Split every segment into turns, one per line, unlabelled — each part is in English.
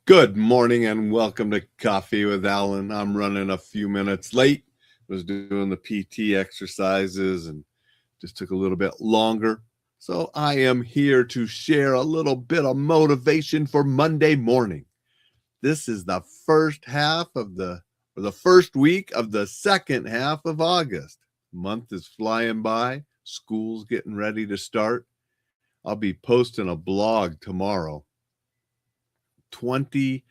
Good morning and welcome to Coffee with Alain. I'm running a few minutes late. Was doing the PT exercises and just took a little bit longer. So I am here to share a little bit of motivation for Monday morning. This is the first week of the second half of August. Month is flying by. School's getting ready to start. I'll be posting a blog tomorrow. 20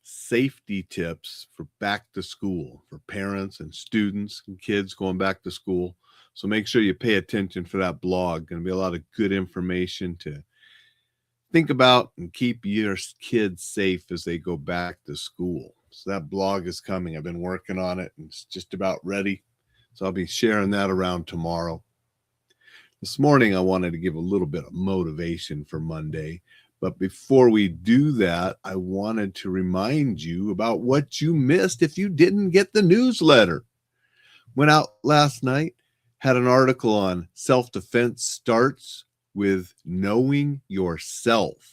safety tips for back to school for parents and students and kids going back to school. So make sure you pay attention for that blog. Going to be a lot of good information to think about and keep your kids safe as they go back to school. So that blog is coming. I've been working on it and it's just about ready. So I'll be sharing that around tomorrow. This morning, I wanted to give a little bit of motivation for Monday. But before we do that, I wanted to remind you about what you missed if you didn't get the newsletter. Went out last night, had an article on self-defense starts with knowing yourself.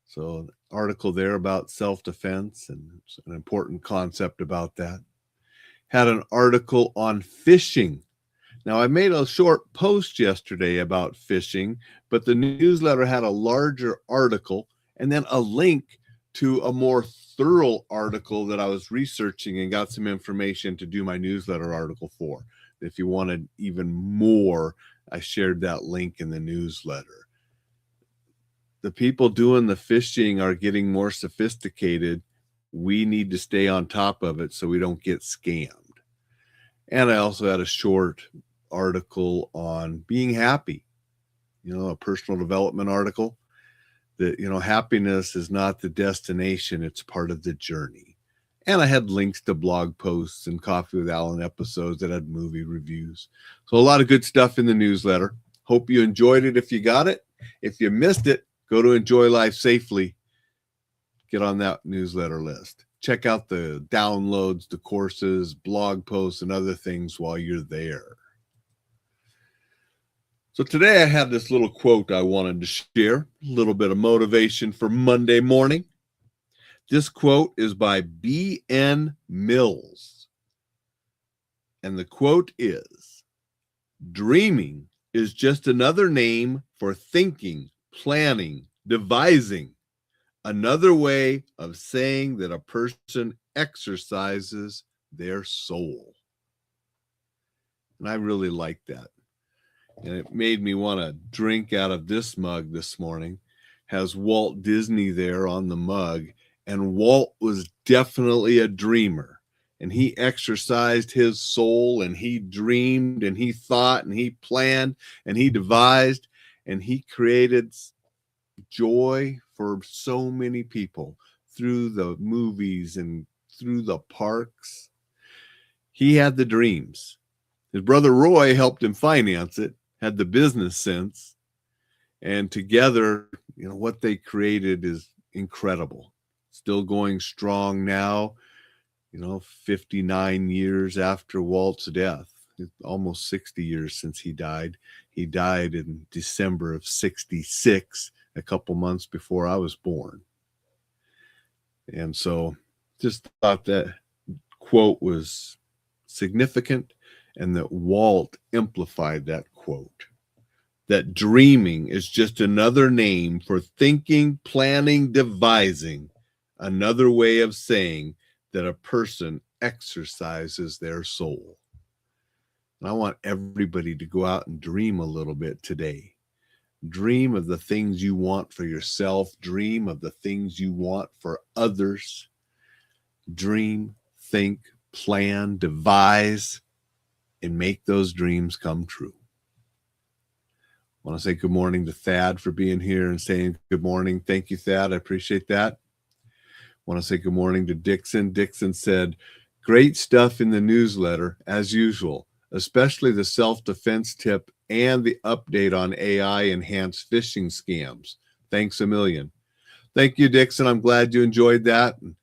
So an article there about self-defense and it's an important concept about that. Had an article on fishing. Now, I made a short post yesterday about fishing, but the newsletter had a larger article and then a link to a more thorough article that I was researching and got some information to do my newsletter article for. If you wanted even more, I shared that link in the newsletter. The people doing the fishing are getting more sophisticated. We need to stay on top of it so we don't get scammed. And I also had a short article on being happy, a personal development article that, happiness is not the destination, it's part of the journey. And I had links to blog posts and Coffee with Alain episodes that had movie reviews. So a lot of good stuff in the newsletter. Hope you enjoyed it if you got it. If you missed it, go to Enjoy Life Safely. Get on that newsletter list. Check out the downloads, the courses, blog posts, and other things while you're there. So today I had this little quote I wanted to share, a little bit of motivation for Monday morning. This quote is by B.N. Mills. And the quote is, "Dreaming is just another name for thinking, planning, devising. Another way of saying that a person exercises their soul." And I really like that. And it made me want to drink out of this mug this morning. Has Walt Disney there on the mug. And Walt was definitely a dreamer. And he exercised his soul and he dreamed and he thought and he planned and he devised and he created joy for so many people through the movies and through the parks. He had the dreams. His brother Roy helped him finance it, had the business sense, and together, what they created is incredible. Still going strong now, 59 years after Walt's death, almost 60 years since he died. He died in December of 66, a couple months before I was born. And so just thought that quote was significant and that Walt amplified that quote. That dreaming is just another name for thinking, planning, devising. Another way of saying that a person exercises their soul. And I want everybody to go out and dream a little bit today. Dream of the things you want for yourself. Dream of the things you want for others. Dream, think, plan, devise, and make those dreams come true. I want to say good morning to Thad for being here and saying good morning. Thank you, Thad. I appreciate that. I want to say good morning to Dixon. Dixon said, "Great stuff in the newsletter, as usual, especially the self-defense tip and the update on AI-enhanced phishing scams. Thanks a million." Thank you, Dixon. I'm glad you enjoyed that. And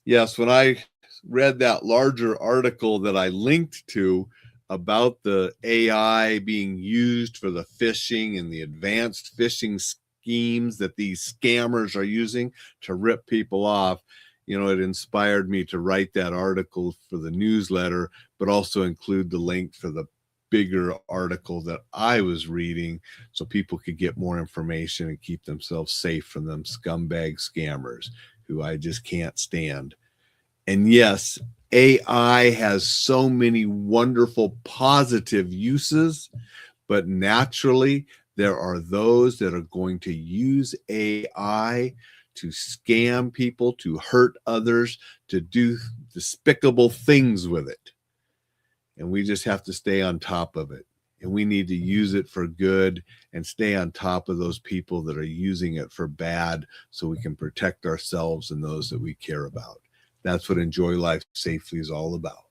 yes, when I read that larger article that I linked to about the AI being used for the phishing and the advanced phishing schemes that these scammers are using to rip people off, it inspired me to write that article for the newsletter, but also include the link for the bigger article that I was reading so people could get more information and keep themselves safe from them scumbag scammers who I just can't stand. And yes, AI has so many wonderful positive uses, but naturally there are those that are going to use AI to scam people, to hurt others, to do despicable things with it. And we just have to stay on top of it. And we need to use it for good and stay on top of those people that are using it for bad so we can protect ourselves and those that we care about. That's what Enjoy Life Safely is all about,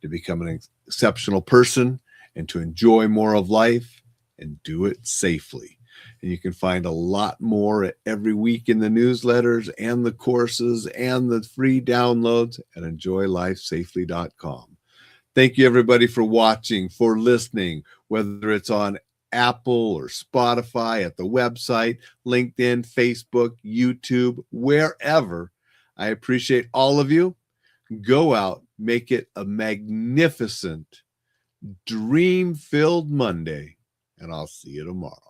to become an exceptional person and to enjoy more of life and do it safely. And you can find a lot more every week in the newsletters and the courses and the free downloads at enjoylifesafely.com. Thank you, everybody, for watching, for listening, whether it's on Apple or Spotify, at the website, LinkedIn, Facebook, YouTube, wherever. I appreciate all of you. Go out, make it a magnificent, dream-filled Monday, and I'll see you tomorrow.